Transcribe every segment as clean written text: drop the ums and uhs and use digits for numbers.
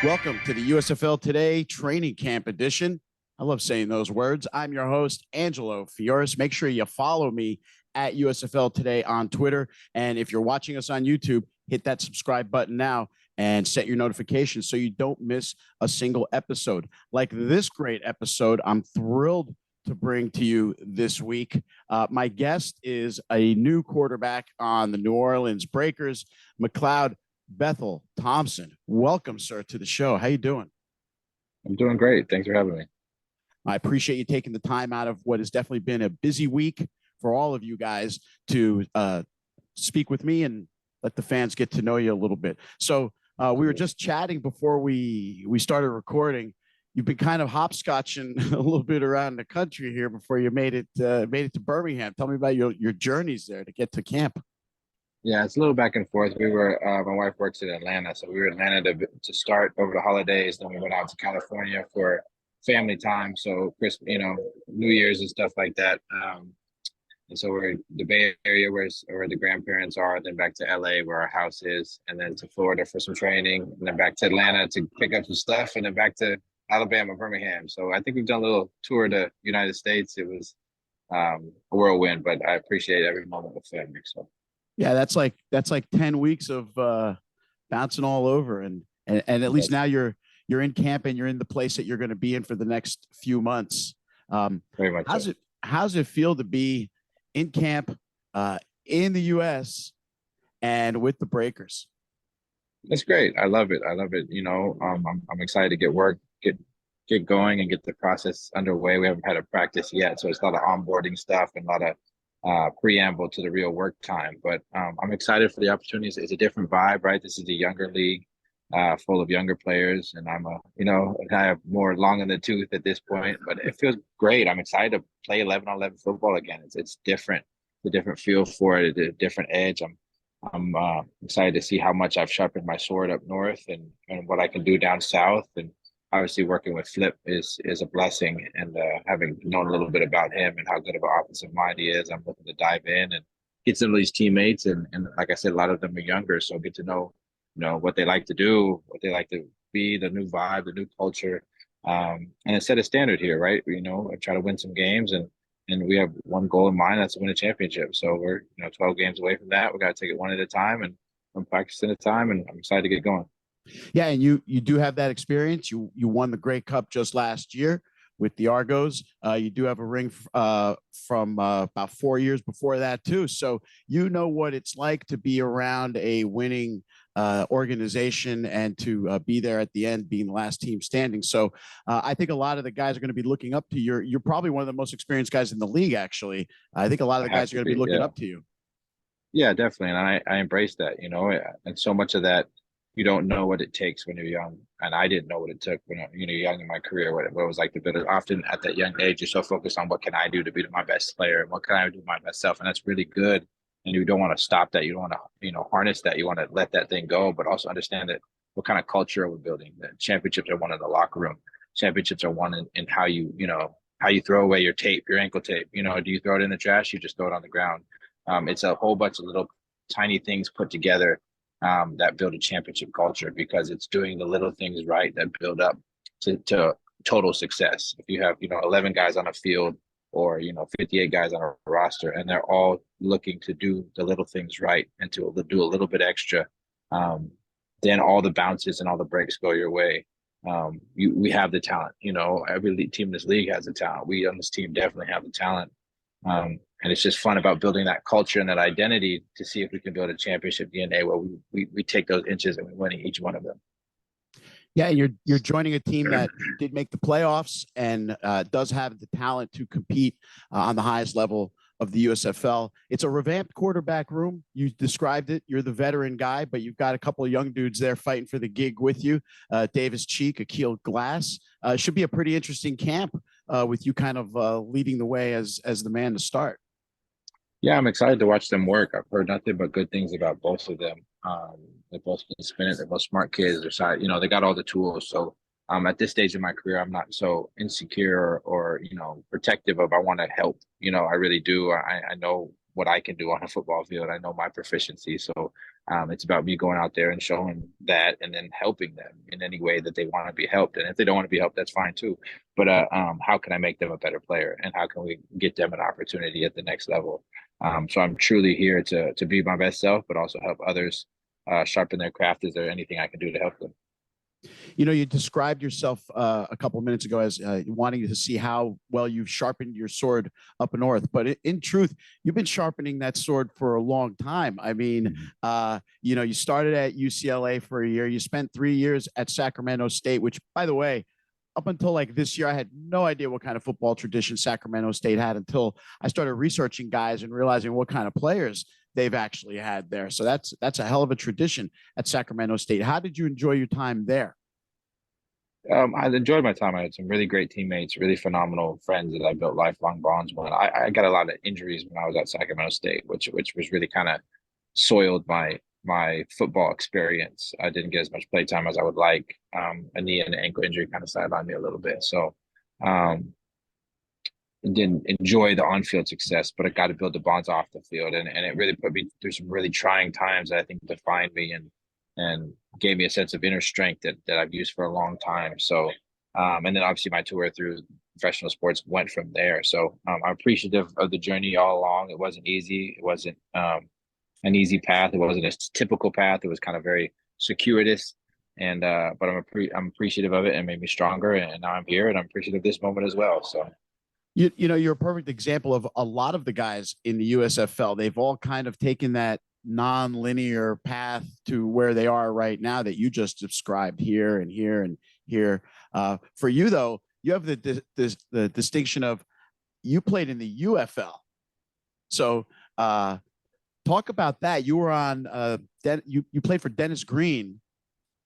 Welcome to the USFL Today Training Camp Edition. I love saying those words. I'm your host, Angelo Fioris. Make sure you follow me at USFL Today on Twitter. And if you're watching us on YouTube, hit that subscribe button now and set your notifications so you don't miss a single episode. Like this great episode, I'm thrilled to bring to you this week. My guest is a new quarterback on the New Orleans Breakers, McLeod Bethel-Thompson. Welcome, sir, to the show. How you doing? I'm doing great. Thanks for having me. I appreciate you taking the time out of what has definitely been a busy week for all of you guys to speak with me and let the fans get to know you a little bit. So we were just chatting before we started recording. You've been kind of hopscotching a little bit around the country here before you made it to Birmingham. Tell me about your journeys there to get to camp. Yeah, it's a little back and forth. We were, my wife works in Atlanta, so we were in Atlanta to start over the holidays. Then we went out to California for family time. So New Year's and stuff like that. And so we're in the Bay Area where the grandparents are, then back to LA where our house is, and then to Florida for some training, and then back to Atlanta to pick up some stuff, and then back to Alabama, Birmingham. So I think we've done a little tour to the United States. It was a whirlwind, but I appreciate every moment with family. So. Yeah, that's like 10 weeks of bouncing all over, and at least now you're in camp and you're in the place that you're going to be in for the next few months. Very much. How's it feel to be in camp in the U.S. and with the Breakers? It's great. I love it. I'm excited to get going and get the process underway. We haven't had a practice yet, so it's a lot of onboarding stuff and a lot of preamble to the real work time. But I'm excited for the opportunities. It's a different vibe, right? This is a younger league full of younger players, and I have more long in the tooth at this point, but it feels great. I'm excited to play 11-on-11 football again. It's different, a different feel for it, a different edge. I'm excited to see how much I've sharpened my sword up north and what I can do down south. And obviously working with Flip is a blessing, and having known a little bit about him and how good of an offensive mind he is, I'm looking to dive in and get to know these teammates. And like I said, a lot of them are younger, so get to know what they like to do, what they like to be, the new vibe, the new culture, and set a standard here, right? I try to win some games, and we have one goal in mind, that's to win a championship. So we're 12 games away from that. We got to take it one at a time and one practice at a time, and I'm excited to get going. Yeah, and you do have that experience. You won the Grey Cup just last year with the Argos. You do have a ring from about 4 years before that too. So you know what it's like to be around a winning organization and to be there at the end, being the last team standing. So I think a lot of the guys are going to be looking up to you. You're probably one of the most experienced guys in the league, actually. I think a lot of the guys are going to be looking up to you. Yeah, definitely. And I embrace that, and so much of that, you don't know what it takes when you're young. And I didn't know what it took when you're young in my career, what it was like to build it. Often at that young age, you're so focused on what can I do to be my best player and what can I do my best self. And that's really good. And you don't want to stop that. You don't want to, harness that. You want to let that thing go, but also understand that what kind of culture are we building. That championships are won in the locker room. Championships are won in how how you throw away your tape, your ankle tape. Do you throw it in the trash? You just throw it on the ground. It's a whole bunch of little tiny things put together that build a championship culture, because it's doing the little things right that build up to total success. If you have 11 guys on a field, or 58 guys on a roster, and they're all looking to do the little things right and to do a little bit extra, then all the bounces and all the breaks go your way. We have the talent. Every team in this league has the talent. We on this team definitely have the talent. And it's just fun about building that culture and that identity to see if we can build a championship DNA where we take those inches and we win each one of them. Yeah, you're joining a team that did make the playoffs and does have the talent to compete on the highest level of the USFL. It's a revamped quarterback room. You described it. You're the veteran guy, but you've got a couple of young dudes there fighting for the gig with you. Davis Cheek, Akil Glass. Should be a pretty interesting camp with you kind of leading the way as the man to start. Yeah, I'm excited to watch them work. I've heard nothing but good things about both of them. They both can spin it. They're both smart kids. They got all the tools. So at this stage of my career, I'm not so insecure or protective of, I want to help. I really do. I know what I can do on a football field. I know my proficiency. So it's about me going out there and showing that, and then helping them in any way that they want to be helped. And if they don't want to be helped, that's fine too. But how can I make them a better player, and how can we get them an opportunity at the next level? So I'm truly here to be my best self, but also help others sharpen their craft. Is there anything I can do to help them? You know, you described yourself a couple of minutes ago as wanting to see how well you've sharpened your sword up north. But in truth, you've been sharpening that sword for a long time. I mean, you know, you started at UCLA for a year. You spent 3 years at Sacramento State, which, by the way, up until like this year, I had no idea what kind of football tradition Sacramento State had until I started researching guys and realizing what kind of players they've actually had there. So that's a hell of a tradition at Sacramento State. How did you enjoy your time there? I enjoyed my time. I had some really great teammates, really phenomenal friends that I built lifelong bonds with. I got a lot of injuries when I was at Sacramento State, which was really kind of soiled my football experience. I didn't get as much play time as I would like. A knee and an ankle injury kind of sidelined me a little bit. So um, didn't enjoy the on-field success, but I got to build the bonds off the field, and it really put me through some really trying times that I think defined me and gave me a sense of inner strength that I've used for a long time. So, and then obviously my tour through professional sports went from there. So I'm appreciative of the journey all along. It wasn't easy. It wasn't an easy path. It wasn't a typical path. It was kind of very circuitous. And but I'm appreciative of it, and made me stronger. And now I'm here, and I'm appreciative of this moment as well. So. You know, you're a perfect example of a lot of the guys in the USFL. They've all kind of taken that non-linear path to where they are right now that you just described here and here and here. For you, though, you have the distinction of you played in the UFL. So talk about that. You were on you played for Dennis Green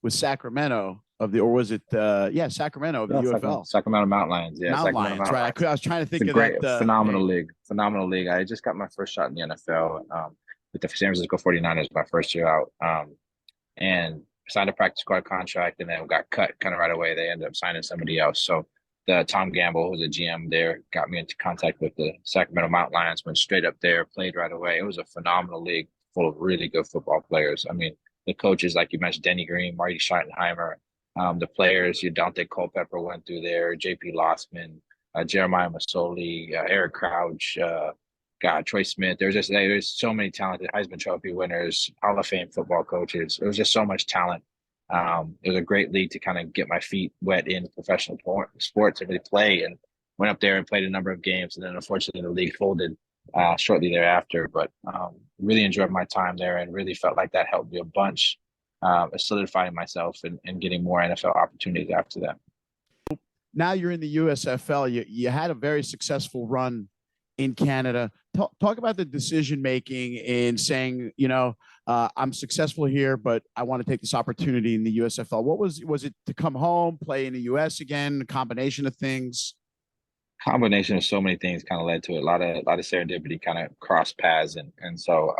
with Sacramento of the, or was it Sacramento of the UFL. Sacramento Mountain Lions. Yeah, Mountain Sacramento Lions, Mountain right? Lions. I was trying to think It's a of great, that. phenomenal league. I just got my first shot in the NFL with the San Francisco 49ers my first year out, and signed a practice squad contract, and then got cut kind of right away. They ended up signing somebody else. So the Tom Gamble, who's a GM there, got me into contact with the Sacramento Mountain Lions. Went straight up there, played right away. It was a phenomenal league full of really good football players. I mean, the coaches, like you mentioned, Denny Green, Marty Schottenheimer. The players, Dante Culpepper went through there, J.P. Lossman, Jeremiah Masoli, Eric Crouch, Troy Smith. There's so many talented Heisman Trophy winners, Hall of Fame football coaches. There was just so much talent. It was a great league to kind of get my feet wet in professional sports and really play. And went up there and played a number of games. And then unfortunately the league folded shortly thereafter. But really enjoyed my time there, and really felt like that helped me a bunch. Solidifying myself and getting more NFL opportunities after that. Now you're in the USFL. You had a very successful run in Canada. Talk about the decision making in saying, you know, I'm successful here, but I want to take this opportunity in the USFL. What was it to come home, play in the US again, a combination of things? Combination of so many things kind of led to it. A lot of serendipity kind of crossed paths, and so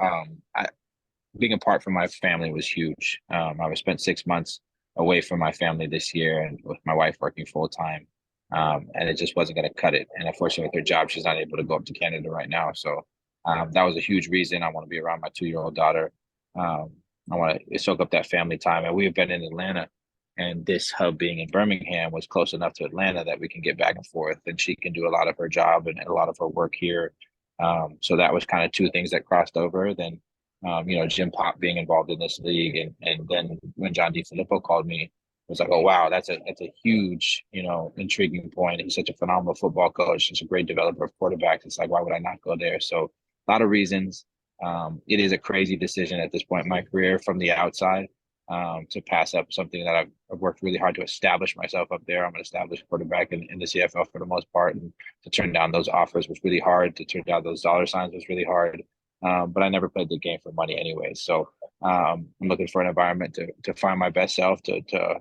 being apart from my family was huge. I was spent 6 months away from my family this year, and with my wife working full time, and it just wasn't going to cut it. And unfortunately, with her job, she's not able to go up to Canada right now. So that was a huge reason. I want to be around my 2-year-old daughter. I want to soak up that family time. And we've been in Atlanta, and this hub being in Birmingham was close enough to Atlanta that we can get back and forth, and she can do a lot of her job and a lot of her work here. So that was kind of two things that crossed over. Then Jim Pop being involved in this league, and then when John DeFilippo called me, it was like, oh wow, that's a huge, intriguing point. He's such a phenomenal football coach, such a great developer of quarterbacks. It's like, why would I not go there? So a lot of reasons. It is a crazy decision at this point in my career from the outside, to pass up something that I've worked really hard to establish myself up there. I'm an established quarterback in the CFL for the most part, and to turn down those offers was really hard. To turn down those dollar signs was really hard. But I never played the game for money anyway. So I'm looking for an environment to find my best self, to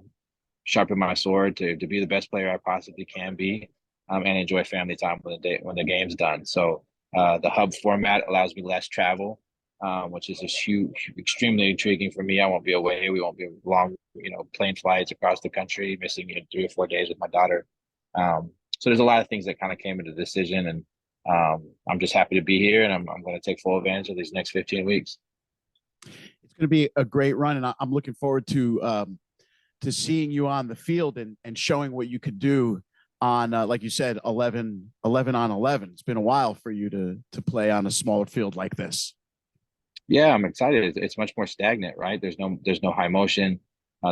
sharpen my sword, to be the best player I possibly can be, and enjoy family time when the game's done. So the hub format allows me less travel, which is extremely intriguing for me. I won't be away. We won't be long, plane flights across the country, missing 3 or 4 days with my daughter. So there's a lot of things that kind of came into the decision, and I'm just happy to be here, and I'm going to take full advantage of these next 15 weeks. It's going to be a great run, and I'm looking forward to seeing you on the field and showing what you could do on, like you said, 11 on 11. It's been a while for you to play on a smaller field like this. Yeah, I'm excited. It's much more stagnant, right? There's no high motion.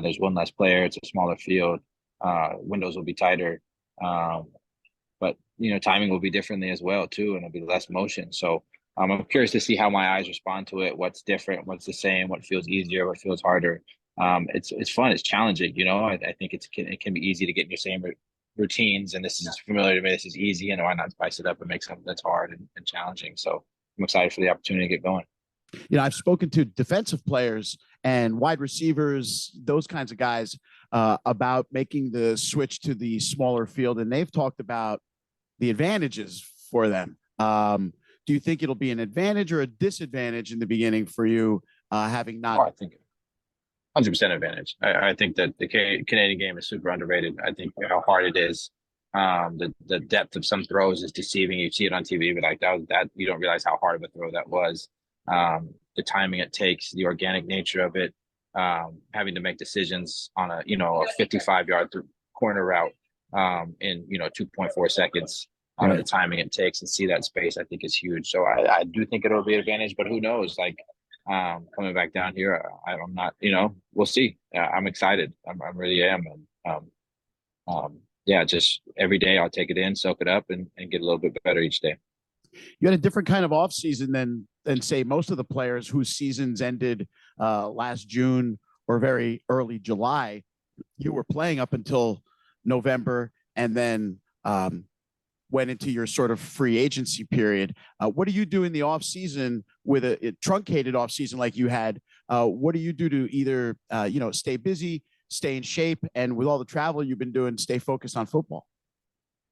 There's one less player. It's a smaller field. Windows will be tighter. Um, but timing will be differently as well too, and it'll be less motion. So I'm curious to see how my eyes respond to it. What's different? What's the same? What feels easier? What feels harder? It's fun. It's challenging. I think it can be easy to get in your same routines, and this is familiar to me. This is easy, and why not spice it up and make something that's hard and challenging? So I'm excited for the opportunity to get going. I've spoken to defensive players and wide receivers, those kinds of guys, about making the switch to the smaller field, and they've talked about the advantages for them. Do you think it'll be an advantage or a disadvantage in the beginning for you, having not? I think 100% advantage. I think that the Canadian game is super underrated. I think how hard it is. The depth of some throws is deceiving. You see it on TV, but like that you don't realize how hard of a throw that was. The timing it takes, the organic nature of it, having to make decisions on a 55-yard corner route in 2.4 seconds. Right. The timing it takes and see that space, I think is huge. So I do think it'll be an advantage, but who knows? Like coming back down here, I'm not. We'll see. I'm excited. I really am. And just every day I'll take it in, soak it up, and get a little bit better each day. You had a different kind of off season than say most of the players whose seasons ended last June or very early July. You were playing up until November, and then went into your sort of free agency period. What do you do in the off season with a truncated off season like you had? What do you do to either stay busy, stay in shape, and with all the travel you've been doing, stay focused on football?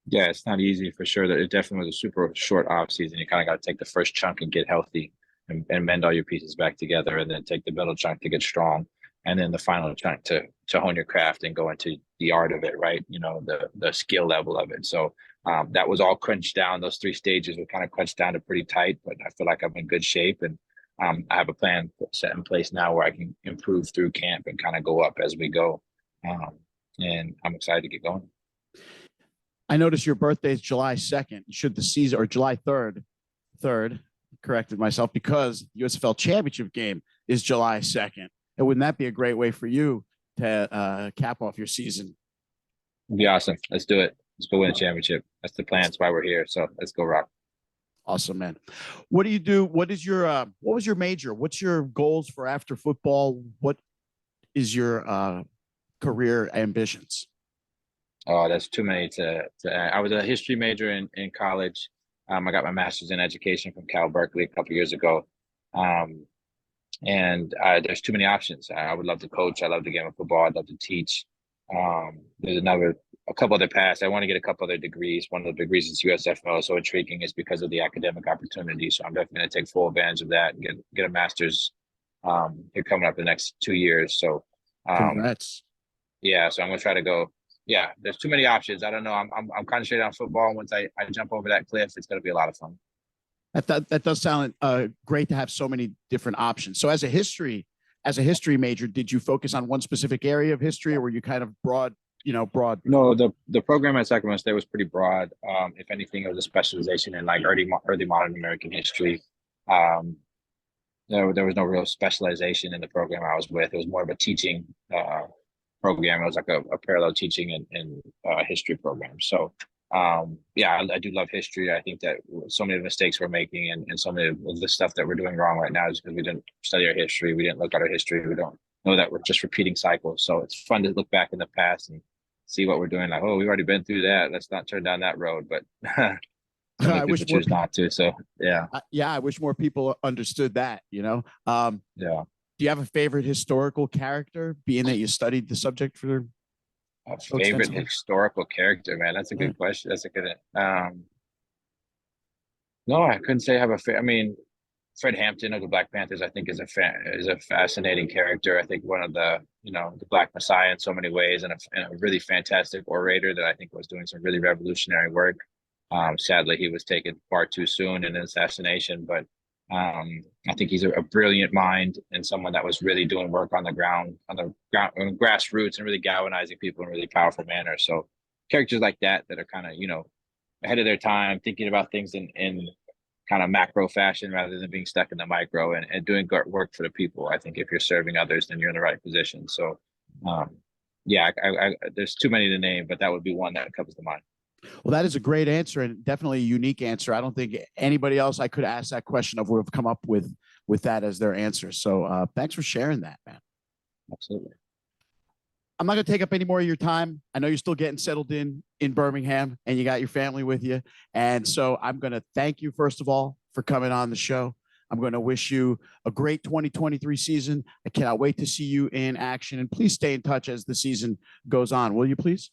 Yeah, it's not easy for sure. That it definitely was a super short off season. You kind of got to take the first chunk and get healthy and mend all your pieces back together, and then take the middle chunk to get strong, and then the final chunk to hone your craft and go into the art of it, right? The skill level of it. So that was all crunched down. Those 3 stages were kind of crunched down to pretty tight, but I feel like I'm in good shape, and I have a plan set in place now where I can improve through camp and kind of go up as we go. And I'm excited to get going. I noticed your birthday is July 2nd. Should the season, or July 3rd, corrected myself, because USFL championship game is July 2nd. And wouldn't that be a great way for you to cap off your season? It'd be awesome. Let's do it. Let's go win a championship. That's the plan. That's why we're here. So let's go rock. Awesome, man. What do you do? What was your major? What's your goals for after football? What is your career ambitions? Oh, that's too many I was a history major in college. I got my master's in education from Cal Berkeley a couple years ago. And there's too many options. I would love to coach. I love the game of football. I'd love to teach. There's a couple other paths. I want to get a couple other degrees. One of the degrees is USFL. So intriguing is because of the academic opportunity. So I'm definitely going to take full advantage of that and get a master's here coming up the next 2 years. So congrats. Yeah, so I'm going to try to go. Yeah, there's too many options. I don't know. I'm kind of straight on football. Once I jump over that cliff, it's going to be a lot of fun. That does sound great to have so many different options. So as a history major, did you focus on one specific area of history, or were you kind of broad? No, the program at Sacramento State was pretty broad. If anything, it was a specialization in like early modern American history. There was no real specialization in the program I was with. It was more of a teaching program. It was like a parallel teaching and history program. So I do love history. I think that so many of the mistakes we're making and so many of the stuff that we're doing wrong right now is because we didn't study our history. We didn't look at our history. We don't know that we're just repeating cycles. So it's fun to look back in the past and see what we're doing. Like, oh, we've already been through that. Let's not turn down that road. But I wish choose not to. So yeah. I wish more people understood that. Yeah. Do you have a favorite historical character, being that you studied the subject for a favorite historical character, man? That's a good question. That's a good no, I couldn't say I have a favorite. I mean, Fred Hampton of the Black Panthers, I think, is a fascinating character. I think one of the the Black Messiah in so many ways, and a really fantastic orator that I think was doing some really revolutionary work. Sadly, he was taken far too soon in an assassination, but I think he's a brilliant mind and someone that was really doing work on the ground, on grassroots, and really galvanizing people in a really powerful manner. So characters like that are kind of, ahead of their time, thinking about things in kind of macro fashion rather than being stuck in the micro, and doing work for the people. I think if you're serving others, then you're in the right position. So, yeah, there's too many to name, but that would be one that comes to mind. Well, that is a great answer and definitely a unique answer. I don't think anybody else I could ask that question of would have come up with that as their answer. So thanks for sharing that, man. Absolutely. I'm not going to take up any more of your time. I know you're still getting settled in Birmingham and you got your family with you. And so I'm going to thank you, first of all, for coming on the show. I'm going to wish you a great 2023 season. I cannot wait to see you in action. And please stay in touch as the season goes on. Will you please?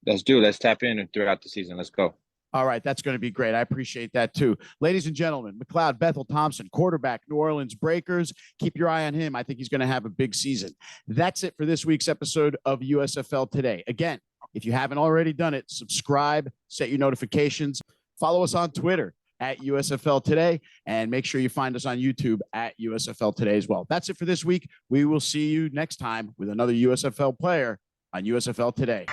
Let's tap in throughout the season. Let's go. All right. That's going to be great. I appreciate that too. Ladies and gentlemen, McLeod Bethel-Thompson, quarterback, New Orleans Breakers. Keep your eye on him. I think he's going to have a big season. That's it for this week's episode of USFL Today. Again, if you haven't already done it, subscribe, set your notifications, follow us on Twitter at USFL Today, and make sure you find us on YouTube at USFL Today as well. That's it for this week. We will see you next time with another USFL player on USFL Today.